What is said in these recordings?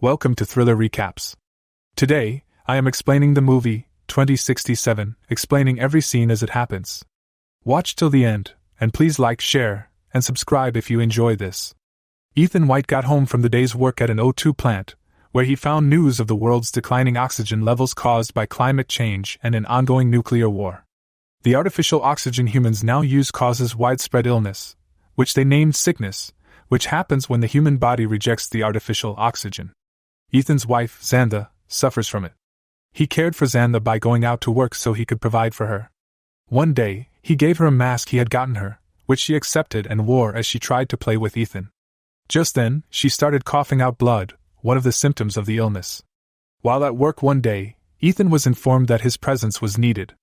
Welcome to Thriller Recaps. Today, I am explaining the movie 2067, explaining every scene as it happens. Watch till the end, and please like, share, and subscribe if you enjoy this. Ethan Whyte got home from the day's work at an O2 plant, where he found news of the world's declining oxygen levels caused by climate change and an ongoing nuclear war. The artificial oxygen humans now use causes widespread illness, which they named sickness, which happens when the human body rejects the artificial oxygen. Ethan's wife, Xanda, suffers from it. He cared for Xanda by going out to work so he could provide for her. One day, he gave her a mask he had gotten her, which she accepted and wore as she tried to play with Ethan. Just then, she started coughing out blood, one of the symptoms of the illness. While at work one day, Ethan was informed that his presence was needed.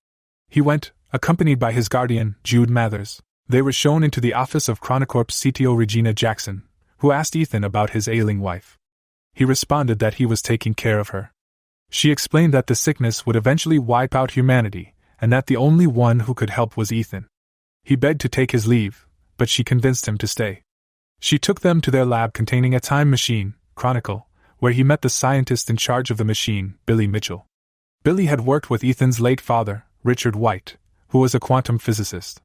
He went, accompanied by his guardian, Jude Mathers. They were shown into the office of ChroniCorp CTO Regina Jackson, who asked Ethan about his ailing wife. He responded that he was taking care of her. She explained that the sickness would eventually wipe out humanity, and that the only one who could help was Ethan. He begged to take his leave, but she convinced him to stay. She took them to their lab containing a time machine, Chronicle, where he met the scientist in charge of the machine, Billy Mitchell. Billy had worked with Ethan's late father, Richard Whyte, who was a quantum physicist.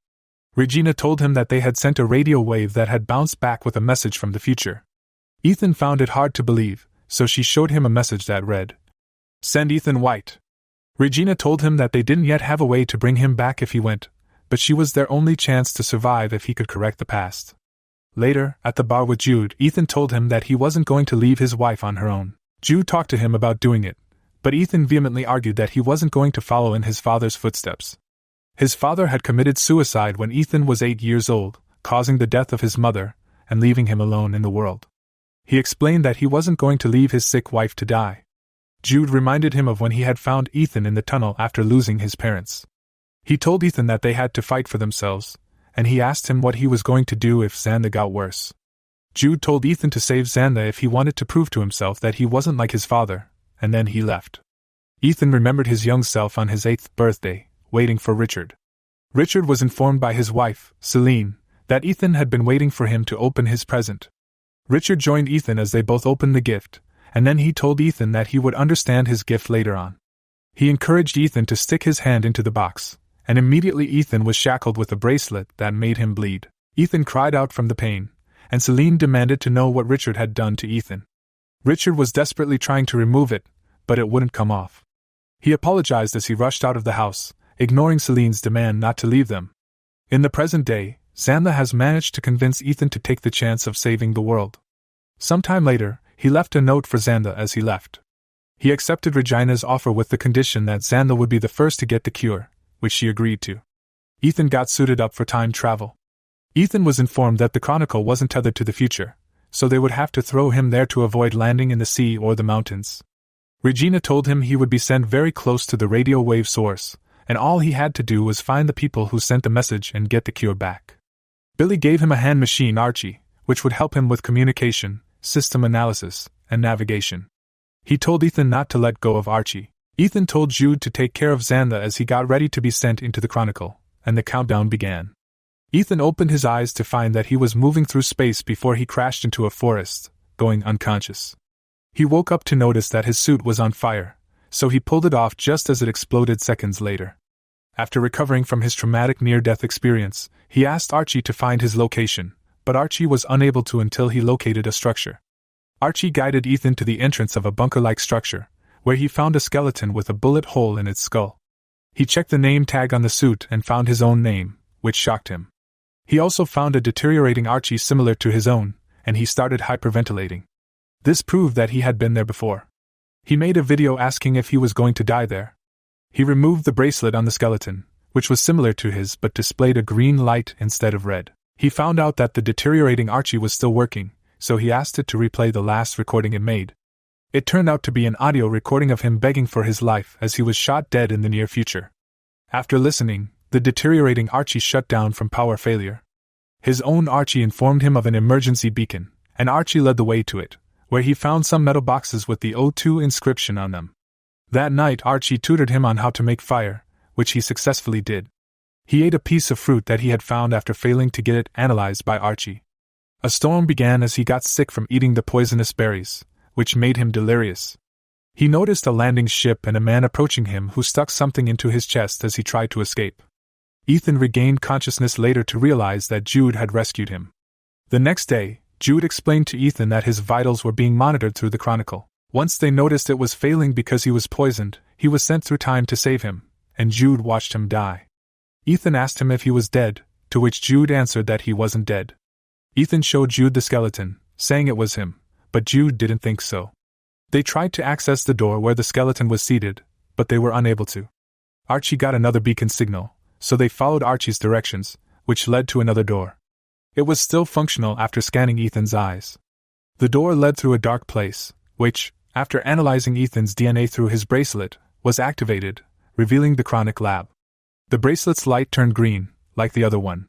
Regina told him that they had sent a radio wave that had bounced back with a message from the future. Ethan found it hard to believe, so she showed him a message that read, "Send Ethan Whyte." Regina told him that they didn't yet have a way to bring him back if he went, but she was their only chance to survive if he could correct the past. Later, at the bar with Jude, Ethan told him that he wasn't going to leave his wife on her own. Jude talked to him about doing it, but Ethan vehemently argued that he wasn't going to follow in his father's footsteps. His father had committed suicide when Ethan was 8 years old, causing the death of his mother, and leaving him alone in the world. He explained that he wasn't going to leave his sick wife to die. Jude reminded him of when he had found Ethan in the tunnel after losing his parents. He told Ethan that they had to fight for themselves, and he asked him what he was going to do if Xanda got worse. Jude told Ethan to save Xanda if he wanted to prove to himself that he wasn't like his father, and then he left. Ethan remembered his young self on his 8th birthday, waiting for Richard. Richard was informed by his wife, Celine, that Ethan had been waiting for him to open his present. Richard joined Ethan as they both opened the gift, and then he told Ethan that he would understand his gift later on. He encouraged Ethan to stick his hand into the box, and immediately Ethan was shackled with a bracelet that made him bleed. Ethan cried out from the pain, and Celine demanded to know what Richard had done to Ethan. Richard was desperately trying to remove it, but it wouldn't come off. He apologized as he rushed out of the house, ignoring Celine's demand not to leave them. In the present day, Xanda has managed to convince Ethan to take the chance of saving the world. Sometime later, he left a note for Xanda as he left. He accepted Regina's offer with the condition that Xanda would be the first to get the cure, which she agreed to. Ethan got suited up for time travel. Ethan was informed that the Chronicle wasn't tethered to the future, so they would have to throw him there to avoid landing in the sea or the mountains. Regina told him he would be sent very close to the radio wave source, and all he had to do was find the people who sent the message and get the cure back. Billy gave him a hand machine, Archie, which would help him with communication, system analysis, and navigation. He told Ethan not to let go of Archie. Ethan told Jude to take care of Xanda as he got ready to be sent into the Chronicle, and the countdown began. Ethan opened his eyes to find that he was moving through space before he crashed into a forest, going unconscious. He woke up to notice that his suit was on fire, so he pulled it off just as it exploded seconds later. After recovering from his traumatic near-death experience, he asked Archie to find his location, but Archie was unable to until he located a structure. Archie guided Ethan to the entrance of a bunker-like structure, where he found a skeleton with a bullet hole in its skull. He checked the name tag on the suit and found his own name, which shocked him. He also found a deteriorating Archie similar to his own, and he started hyperventilating. This proved that he had been there before. He made a video asking if he was going to die there. He removed the bracelet on the skeleton, which was similar to his but displayed a green light instead of red. He found out that the deteriorating Archie was still working, so he asked it to replay the last recording it made. It turned out to be an audio recording of him begging for his life as he was shot dead in the near future. After listening, the deteriorating Archie shut down from power failure. His own Archie informed him of an emergency beacon, and Archie led the way to it, where he found some metal boxes with the O2 inscription on them. That night Archie tutored him on how to make fire, which he successfully did. He ate a piece of fruit that he had found after failing to get it analyzed by Archie. A storm began as he got sick from eating the poisonous berries, which made him delirious. He noticed a landing ship and a man approaching him who stuck something into his chest as he tried to escape. Ethan regained consciousness later to realize that Jude had rescued him. The next day, Jude explained to Ethan that his vitals were being monitored through the Chronicle. Once they noticed it was failing because he was poisoned, he was sent through time to save him, and Jude watched him die. Ethan asked him if he was dead, to which Jude answered that he wasn't dead. Ethan showed Jude the skeleton, saying it was him, but Jude didn't think so. They tried to access the door where the skeleton was seated, but they were unable to. Archie got another beacon signal, so they followed Archie's directions, which led to another door. It was still functional after scanning Ethan's eyes. The door led through a dark place, which, after analyzing Ethan's DNA through his bracelet, was activated, revealing the Chronic lab. The bracelet's light turned green, like the other one.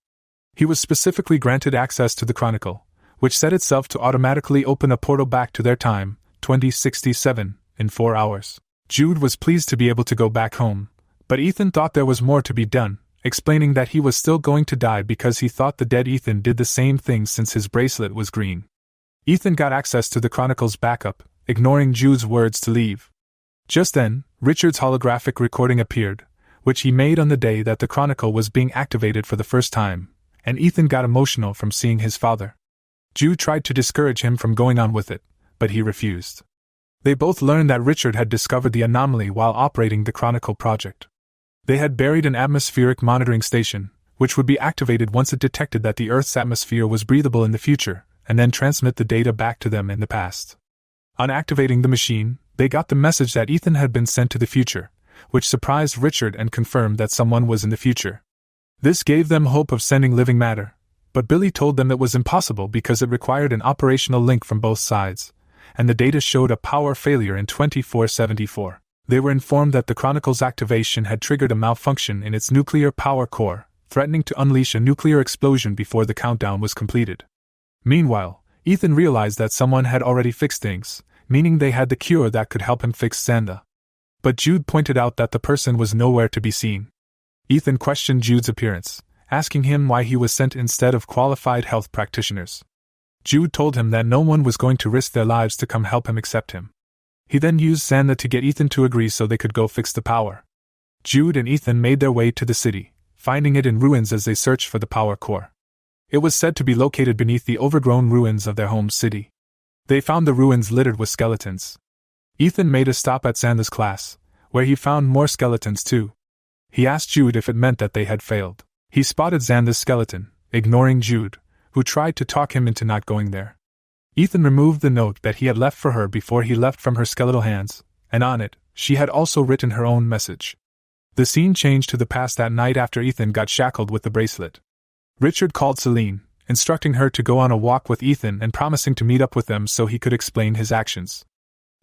He was specifically granted access to the Chronicle, which set itself to automatically open a portal back to their time, 2067, in 4 hours. Jude was pleased to be able to go back home, but Ethan thought there was more to be done, explaining that he was still going to die because he thought the dead Ethan did the same thing since his bracelet was green. Ethan got access to the Chronicle's backup, ignoring Jude's words to leave. Just then, Richard's holographic recording appeared, which he made on the day that the Chronicle was being activated for the first time, and Ethan got emotional from seeing his father. Jude tried to discourage him from going on with it, but he refused. They both learned that Richard had discovered the anomaly while operating the Chronicle project. They had buried an atmospheric monitoring station, which would be activated once it detected that the Earth's atmosphere was breathable in the future, and then transmit the data back to them in the past. On activating the machine, they got the message that Ethan had been sent to the future, which surprised Richard and confirmed that someone was in the future. This gave them hope of sending living matter, but Billy told them it was impossible because it required an operational link from both sides, and the data showed a power failure in 2474. They were informed that the Chronicle's activation had triggered a malfunction in its nuclear power core, threatening to unleash a nuclear explosion before the countdown was completed. Meanwhile, Ethan realized that someone had already fixed things, meaning they had the cure that could help him fix Xanda. But Jude pointed out that the person was nowhere to be seen. Ethan questioned Jude's appearance, asking him why he was sent instead of qualified health practitioners. Jude told him that no one was going to risk their lives to come help him except him. He then used Xanda to get Ethan to agree so they could go fix the power. Jude and Ethan made their way to the city, finding it in ruins as they searched for the power core. It was said to be located beneath the overgrown ruins of their home city. They found the ruins littered with skeletons. Ethan made a stop at Xanda's class, where he found more skeletons too. He asked Jude if it meant that they had failed. He spotted Xanda's skeleton, ignoring Jude, who tried to talk him into not going there. Ethan removed the note that he had left for her before he left from her skeletal hands, and on it, she had also written her own message. The scene changed to the past that night after Ethan got shackled with the bracelet. Richard called Celine, instructing her to go on a walk with Ethan and promising to meet up with them so he could explain his actions.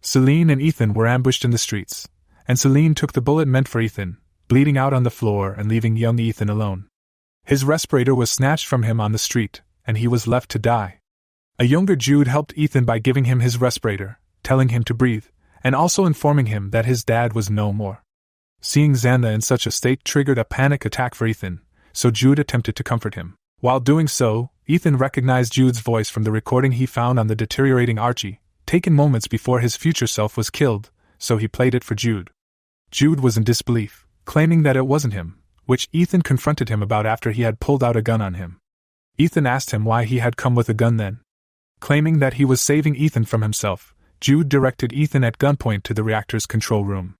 Celine and Ethan were ambushed in the streets, and Celine took the bullet meant for Ethan, bleeding out on the floor and leaving young Ethan alone. His respirator was snatched from him on the street, and he was left to die. A younger Jude helped Ethan by giving him his respirator, telling him to breathe, and also informing him that his dad was no more. Seeing Xanda in such a state triggered a panic attack for Ethan, so Jude attempted to comfort him. While doing so, Ethan recognized Jude's voice from the recording he found on the deteriorating Archie, taken moments before his future self was killed, so he played it for Jude. Jude was in disbelief, claiming that it wasn't him, which Ethan confronted him about after he had pulled out a gun on him. Ethan asked him why he had come with a gun then. Claiming that he was saving Ethan from himself, Jude directed Ethan at gunpoint to the reactor's control room.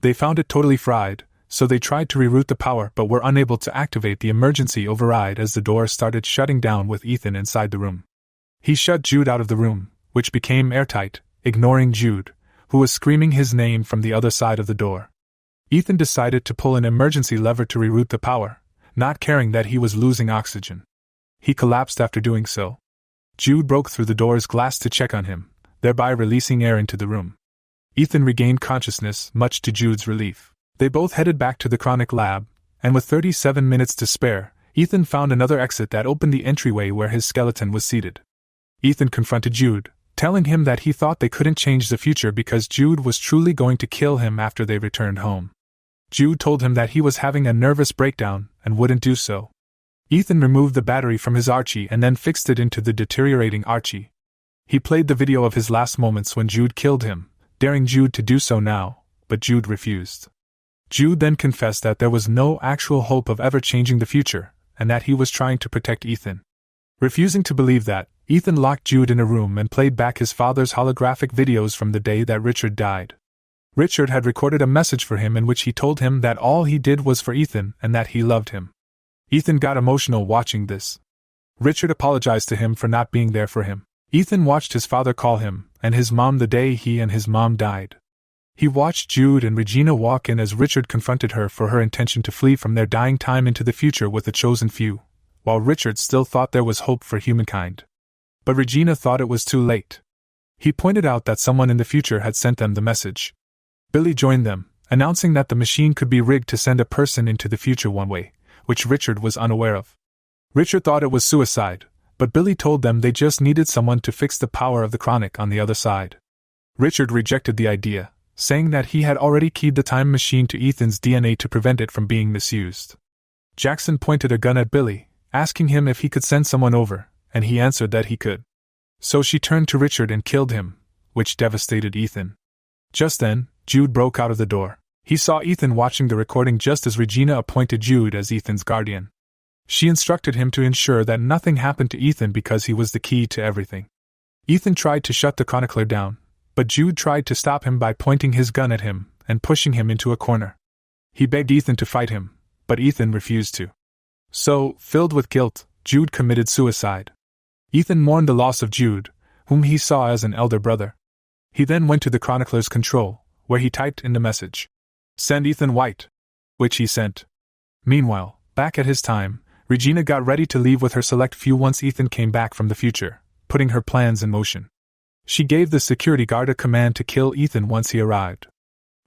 They found it totally fried, so they tried to reroute the power but were unable to activate the emergency override as the door started shutting down with Ethan inside the room. He shut Jude out of the room, which became airtight, ignoring Jude, who was screaming his name from the other side of the door. Ethan decided to pull an emergency lever to reroute the power, not caring that he was losing oxygen. He collapsed after doing so. Jude broke through the door's glass to check on him, thereby releasing air into the room. Ethan regained consciousness, much to Jude's relief. They both headed back to the Chronic lab, and with 37 minutes to spare, Ethan found another exit that opened the entryway where his skeleton was seated. Ethan confronted Jude, telling him that he thought they couldn't change the future because Jude was truly going to kill him after they returned home. Jude told him that he was having a nervous breakdown and wouldn't do so. Ethan removed the battery from his Archie and then fixed it into the deteriorating Archie. He played the video of his last moments when Jude killed him, daring Jude to do so now, but Jude refused. Jude then confessed that there was no actual hope of ever changing the future, and that he was trying to protect Ethan. Refusing to believe that, Ethan locked Jude in a room and played back his father's holographic videos from the day that Richard died. Richard had recorded a message for him in which he told him that all he did was for Ethan and that he loved him. Ethan got emotional watching this. Richard apologized to him for not being there for him. Ethan watched his father call him, and his mom the day he and his mom died. He watched Jude and Regina walk in as Richard confronted her for her intention to flee from their dying time into the future with the chosen few, while Richard still thought there was hope for humankind. But Regina thought it was too late. He pointed out that someone in the future had sent them the message. Billy joined them, announcing that the machine could be rigged to send a person into the future one way, which Richard was unaware of. Richard thought it was suicide, but Billy told them they just needed someone to fix the power of the chronic on the other side. Richard rejected the idea, saying that he had already keyed the time machine to Ethan's DNA to prevent it from being misused. Jackson pointed a gun at Billy, asking him if he could send someone over, and he answered that he could. So she turned to Richard and killed him, which devastated Ethan. Just then, Jude broke out of the door. He saw Ethan watching the recording just as Regina appointed Jude as Ethan's guardian. She instructed him to ensure that nothing happened to Ethan because he was the key to everything. Ethan tried to shut the chronicler down, but Jude tried to stop him by pointing his gun at him and pushing him into a corner. He begged Ethan to fight him, but Ethan refused to. So, filled with guilt, Jude committed suicide. Ethan mourned the loss of Jude, whom he saw as an elder brother. He then went to the chronicler's control, where he typed in the message, "Send Ethan Whyte," which he sent. Meanwhile, back at his time, Regina got ready to leave with her select few once Ethan came back from the future, putting her plans in motion. She gave the security guard a command to kill Ethan once he arrived.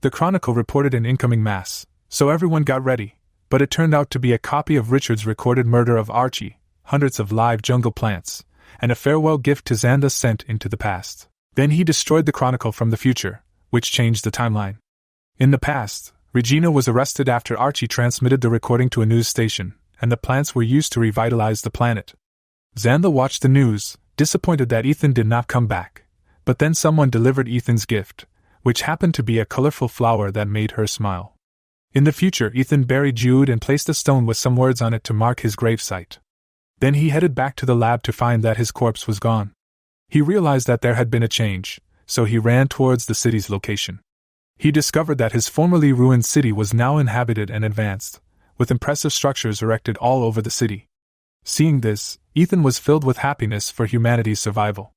The Chronicle reported an incoming mass, so everyone got ready, but it turned out to be a copy of Richard's recorded murder of Archie, hundreds of live jungle plants, and a farewell gift to Xanda sent into the past. Then he destroyed the Chronicle from the future, which changed the timeline. In the past, Regina was arrested after Archie transmitted the recording to a news station, and the plants were used to revitalize the planet. Xanda watched the news, disappointed that Ethan did not come back, but then someone delivered Ethan's gift, which happened to be a colorful flower that made her smile. In the future, Ethan buried Jude and placed a stone with some words on it to mark his gravesite. Then he headed back to the lab to find that his corpse was gone. He realized that there had been a change, so he ran towards the city's location. He discovered that his formerly ruined city was now inhabited and advanced, with impressive structures erected all over the city. Seeing this, Ethan was filled with happiness for humanity's survival.